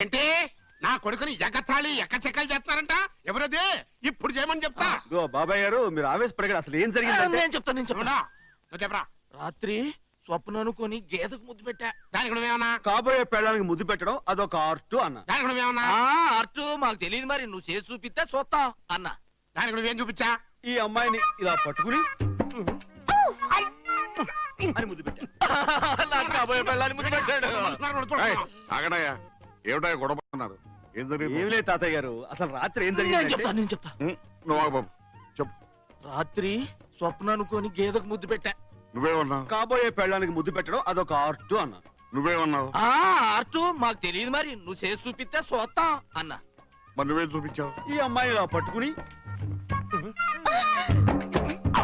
ఏంటి నా కొడుకుని ఎగతాళి ఎక్కచెక్కలు చేస్తారంట? ఎవరది? ఇప్పుడు చేయమని చెప్తా. బాబాయ్ గారు మీరు ఆవేశపడగలరు. అసలు ఏం జరిగింది? నేను చెప్తాను నువ్వు చెప్పరా. రాత్రి స్వప్నం అనుకొని గేదెకు ముద్దు పెట్టా. దానికి నువ్వేమన్నా? కాబోయే పెళ్ళడానికి ముద్దు పెట్టడం అదొక ఆర్ట్ అన్న. దానికి నువ్వేమన్నా? అర్టు మాకు తెలియదు, మరి నువ్వు చేసి చూపిస్తే చూస్తాం అన్న. దానికి నువ్వేం చూపించా? ఈ అమ్మాయిని ఇలా పట్టుకుని అని ముద్దు పెట్టా. నాకు కాబోయే పెళ్ళాన్ని ముద్దు పెట్టాడు. ఆగడాయా ఏమిటా గొడవ అన్నారు? ఏం జరిగింది? ఏం లేదు తాతయ్య గారు, అసలు రాత్రి ఏం నేను జరిగింది? చెప్తా నేను చెప్తా. నువ్వు ఆగు బాబు, చెప్పు. రాత్రి స్వప్నం అనుకొని గేదెకు ముద్దు పెట్టా. నువ్వేమన్నావు? కాబోయే పెళ్ళడానికి ముద్దు పెట్టడం అదొక ఆర్ట్ అన్న. నువ్వేమన్నావు? అర్టు మాకు తెలియదు, మరి నువ్వు చేసి చూపిస్తే చూస్తాం అన్న. మరి నువ్వేం చూపించావు? ఈ అమ్మాయిని ఇలా పట్టుకుని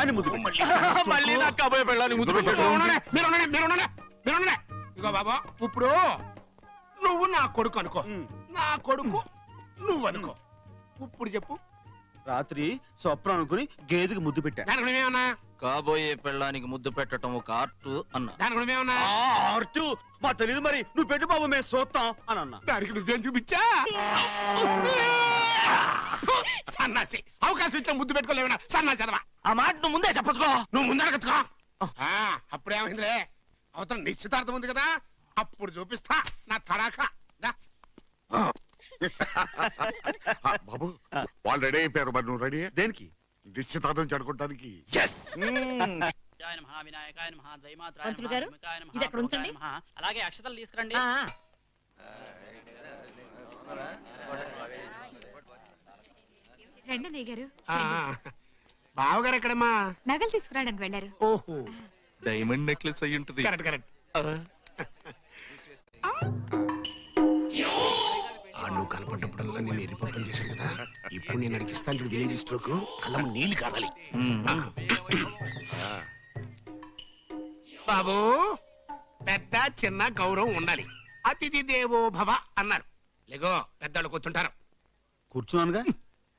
అని ముద్దు పెట్టా. మళ్ళీ నాకు కాబోయే పెళ్ళాన్ని ముద్దు పెట్టాడు. ఇగో బాబా, ఇప్పుడు నువ్వు నా కొడుకు అనుకో, నా కొడుకు నువ్వు అనుకో. ఇప్పుడు చెప్పు. రాత్రి స్వప్నం అనుకుని గేదెకి ముద్దు పెట్టా. దానికి నువ్వేమన్నా? కాబోయే పెళ్ళానికి ముద్దు పెట్టడం ఒక ఆర్ట్ అన్న. దానికి నువ్వేమన్నా? ఆర్ట్ మా తెలియదు, మరి నువ్వు పెట్టు బాబు మేము చూస్తాం అని అన్నా. దానికి నువ్వేం చూపించా? సన్నాసి, అవకాశం ఇచ్చా ముద్దు పెట్టుకోలేవనా? సన్నాసి అదవా. ఆ మాట నువ్వు ముందే చెప్పచ్చుకో. నువ్వు ముందరగచ్చుకో. అప్పుడేమైందిలే, అవతల నిశ్చితార్థం ఉంది కదా, అప్పుడు చూపిస్తా నా తడాకా. బాబు వాళ్ళు రెడీ అయిపోయారు, మరి నువ్వు రెడీ? దేనికి? నిశ్చితార్థం చెడుకోవడానికి. పంతులు గారు, ఇది ఎక్కడ ఉంచండి. అలాగే అక్షతలు తీసుకురండి. రండి అన్నయ్య గారు. బావగారు ఎక్కడమ్మా? నగలు తీసుకురావడానికి వెళ్ళారు. ఓహో, డైమండ్ నెక్లెస్ అయ్యి ఉంటది. Correct correct. నువ్వు కనపడ్డప్పుడల్లా నేను ఎరిపప్పం చేశాను కదా, ఇప్పుడు నేను అడిగిస్తాను చూడు విలేజ్ స్ట్రోక్, అలా నీళ్ళు కావాలి. బాబు, పెద్ద చిన్న గౌరవం ఉండాలి. అతిథి దేవో భవ అన్నారు. లేగో, పెద్దవాళ్ళు కూర్చుంటారు. కూర్చున్నానుగా.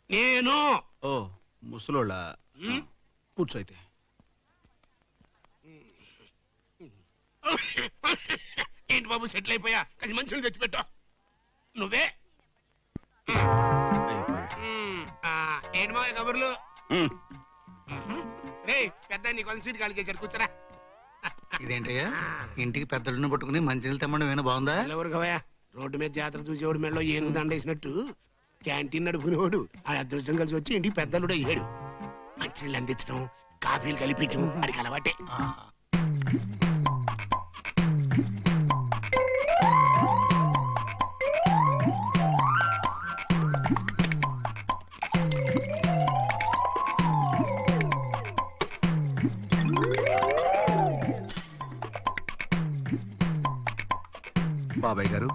నేను ఓ ముసలోళ్ళ కూర్చో అయితే. ఏంటి బాబు, సెటిల్ అయిపోయా? కొంచెం మంచులు తెచ్చిపెట్టు. నువ్వే ఏంటి మా కబుర్లు? రే పెద్ద నీ కొంచెం సీట్ ఖాళీ చేశారు, కూర్చోరా. ఇదేంటయ్యా, ఇంటికి పెద్దలను పట్టుకుని మంచినీళ్ళు తెమ్మడం ఏమైనా బాగుందా? ఎవరు కవయా, రోడ్డు మీద జాతర చూసేవాడు మెడలో ఏనుగు దండేసినట్టు క్యాంటీన్ నడుపునేవాడు ఆ అదృష్టం కలిసి వచ్చి ఇంటికి పెద్దలుడు అయ్యాడు. మంచినీళ్ళు అందించడం, కాఫీలు కలిపించడం అడికి అలవాటే. బాబాయ్ గారు,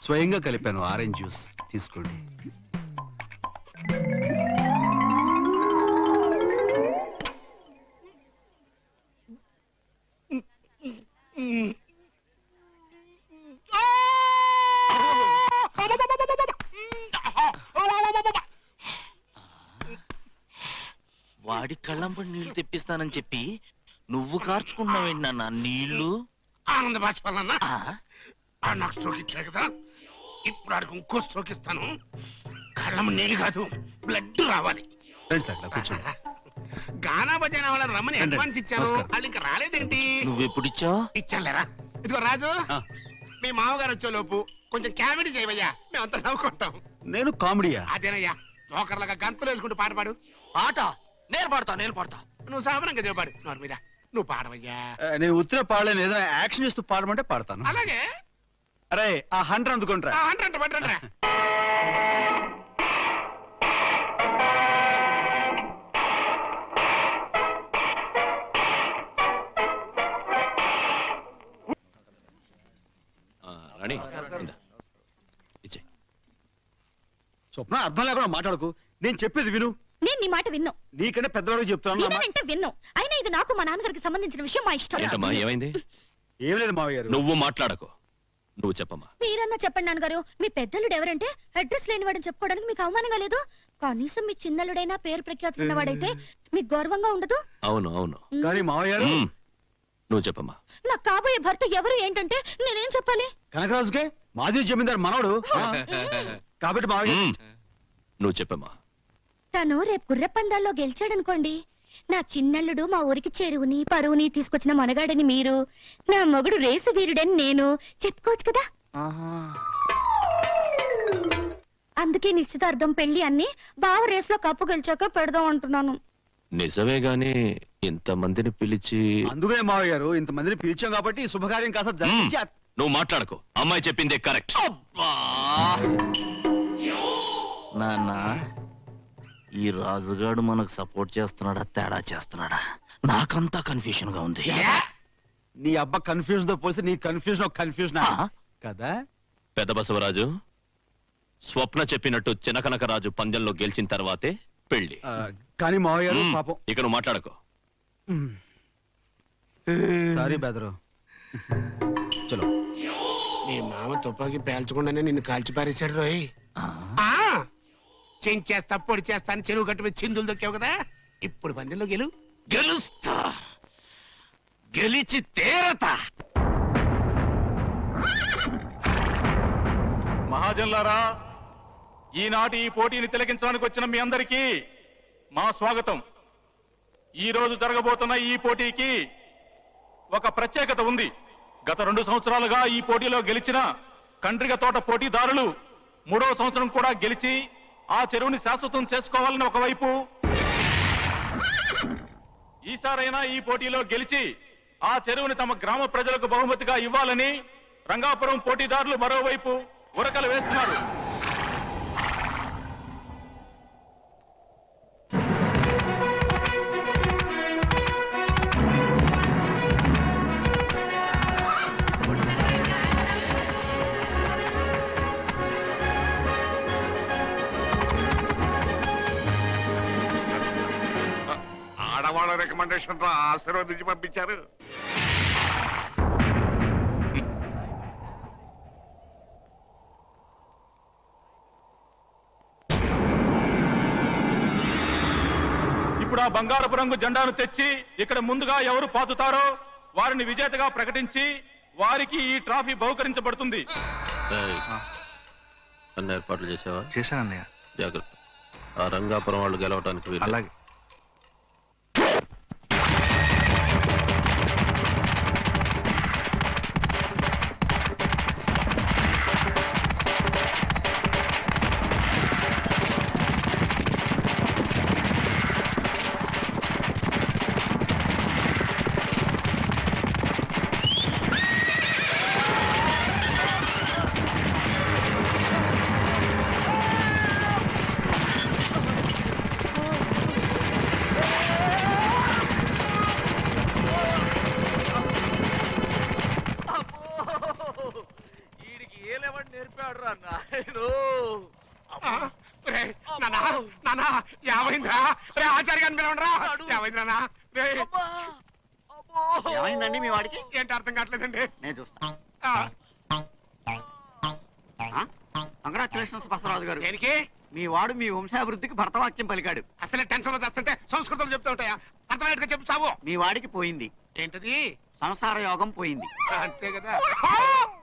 స్వయంగా కలిపాను ఆరెంజ్ జ్యూస్, తీసుకోండి. వాడి కళ్ళంపడి నీళ్లు తెప్పిస్తానని చెప్పి నువ్వు కార్చుకున్నావేంటి నాన్న నీళ్లు? ఆనంద బాష్పాలన్నా, నాకు స్ట్రోక్ ఇచ్చా కదా, ఇప్పుడు ఆడికి ఇంకో స్ట్రోక్ ఇస్తాను. కళ్ళము నీళ్ళు కాదు, బ్లడ్ రావాలి. రండి సార్, కూర్చోండి. గానా భజన వాళ్ళ రమ్మని అడ్వాన్స్ ఇచ్చాను, వాళ్ళు ఇంకా రాలేదేంటి? నువ్వెప్పుడు ఇచ్చావు? ఇచ్చాలేరా? ఇదిగో రాజు, మీ మామగారు వచ్చే లోపు కొంచెం కామెడీ చేయవయ్యా, మేమంతా నవ్వుకుంటాం. నేను కామెడీయా? అదేనయ్యా, జోకర్లాగా గంతులు వేసుకుంటూ పాట పాడు. పాట నేను పాడతా. నువ్వు సామరంగా చెప్పాడు. నోరు మీద నువ్వు పాడవయ్యా. నేను ఉత్తర పాడలేను, ఏదైనా యాక్షన్ చేస్తూ పాడమంటే పాడతాను. అలాగే. అరే ఆ హండ్రెడ్ అందుకుంటారా? అంట పట్టండి. స్వప్న, అర్థం లేకుండా మాట్లాడకు, నేను చెప్పేది విను. నేను నీ మాట విన్ను. నీకంటే పెద్దవాడికి చెప్తాను. విన్నానంటే విన్ను. అయినా ఇది నాకు మా నాన్నగారికి సంబంధించిన విషయం, మా ఇష్టం. ఏమైంది? ఏం లేదు మావయ్య గారు. నువ్వు మాట్లాడకు, నువ్వు చెప్పమ్మా. మీరన్నా చెప్పండి నాన్నగారు. మీ పెద్దలుడు ఎవరంటే అడ్రస్ లేనివాడని చెప్పుకోవడానికి మీకు అవమానంగా లేదు? కనీసం మీ చిన్నలుడైనా పేరు ప్రఖ్యాతులు ఉన్నవాడైతే మీకు గౌరవంగా ఉండదు? అవును అవును, కానీ మావయ్య గారు, నువ్వు చెప్పమ్మా. నాకు కాబోయే భర్త ఎవరు ఏంటంటే నేనేం చెప్పాలి? కనకరాజుకే మాజీ జమీందారు మనవడు కాబట్టి మావయ్య మ్మ్. నువ్వు చెప్పమ్మా. తను రేపు గుర్రపందాల్లో గెలిచాడనుకోండి, నా చిన్నల్లుడు మా ఊరికి చెరువుని పరువుని తీసుకొచ్చిన మనగాడని మీరు, నా మొగుడు రేసు వీరుడని నేను చెప్పుకోవచ్చు కదా. అందుకే నిశ్చితార్థం పెళ్లి అన్ని బావ రేసులో కప్పు గెలిచాక పెడదాం అంటున్నాను. నిజమే గాని ఇంతమందిని పిలిచి అందుకనే మావయ్య గారు ఇంతమందిని పిలిచాం కాబట్టి ఈ శుభకార్యం కాస్త జరిగించి నువ్వు మాట్లాడకు. అమ్మాయి చెప్పిందే కరెక్ట్. నాన్న, ఈ రాజుగాడు మనకు సపోర్ట్ చేస్తున్నాడా తేడా చేస్తున్నాడా నాకంతా కన్ఫ్యూషన్ గా ఉంది. నీ అబ్బా కన్ఫ్యూజన్ తో పోసి నీ కన్ఫ్యూజన్ కదా. పెద్ద బసవరాజు, స్వప్న చెప్పినట్టు చినకనకరాజు పందెంలో గెలిచిన తర్వాతే పెళ్లి. కానీ మావయ్య గారు మ్మ్. పాపం ఇక నువ్వు మాట్లాడకు. సారీ బెదరు. చలో. మీ మామ తుపాకీ పేల్చకుండానే నిన్ను కాల్చి పారేశాడు రోయ్. చెంచేస్తా పొడి చేస్తా అని చెరువు గట్టు మీద చిందులు దొక్కావు కదా, ఇప్పుడు పందెంలో గెలుస్తా, గెలిచి తేరతా. మహాజన్లారా, ఈనాటి ఈ పోటీని తిలకించడానికి వచ్చిన మీ అందరికీ మా స్వాగతం. ఈ రోజు జరగబోతున్న ఈ పోటీకి ఒక ప్రత్యేకత ఉంది. గత 2 సంవత్సరాలుగా ఈ పోటీలో గెలిచిన కండ్రిగ తోట పోటీదారులు 3వ సంవత్సరం కూడా గెలిచి ఆ చెరువుని శాశ్వతం చేసుకోవాలని ఒకవైపు, ఈసారైనా ఈ పోటీలో గెలిచి ఆ చెరువుని తమ గ్రామ ప్రజలకు బహుమతిగా ఇవ్వాలని రంగాపురం పోటీదారులు మరోవైపు ఉరకలు వేస్తున్నారు. ఆడవాళ్ళ రికమెండేషన్ తో ఆశీర్వదించి పంపించారు. ఇప్పుడు ఆ బంగారపు రంగు జెండాను తెచ్చి ఇక్కడ ముందుగా ఎవరు పాతుతారో వారిని విజేతగా ప్రకటించి వారికి ఈ ట్రాఫీ బహుకరించబడుతుంది. ఏయ్, అన్ని ఏర్పాట్లు చేసావా? చేశానన్నయ్య. జాగ్రత్త. ఆ రంగాపురం వాళ్ళు గెలవటానికి వీలు. అలాగే. ఏమైందిరా? ఆచార్య గారిని పిలవండిరా. ఏమైందిరా? ఏమైందండి మీ వాడికి? ఏంటి అర్థం కావట్లేదండి. నేను చూస్తా. ఆ, కంగ్రాచులేషన్స్ బసవరాజు గారు. దేనికి? మీ వాడు మీ వంశాభివృద్ధికి భర్తవాక్యం పలికాడు. అసలే టెన్షన్ లో చేస్తుంటే సంస్కృతం చెప్తూ ఉంటాయా? అర్థమయ్యేట్టుగా చెప్పు సావు. మీ వాడికి పోయింది, ఏంటది? సంసార యోగం పోయింది. అంతే కదా.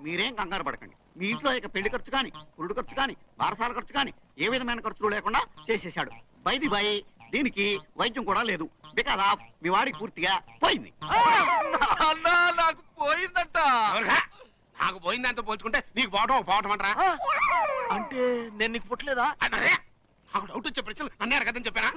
మీరేం కంగారు పడకండి. మీ ఇంట్లో ఇక పెళ్లి ఖర్చు కాని, పురుడు ఖర్చు కాని, బారసాల ఖర్చు కాని ఏ విధమైన ఖర్చులు లేకుండా చేసేశాడు. బైది బై దీనికి వైద్యం కూడా లేదు. బికాజ్ ఆఫ్ మీ వాడికి పూర్తిగా పోయింది. నాకు పోయిందంట. ఎవరుగా? నాకు పోయిందంతా పోల్చుకుంటే నీకు పోవటం అంటారా? అంటే నేను నీకు పుట్టలేదా? అరే నాకు డౌట్ వచ్చే ప్రశ్నలు నన్నే అడగదని చెప్పానా?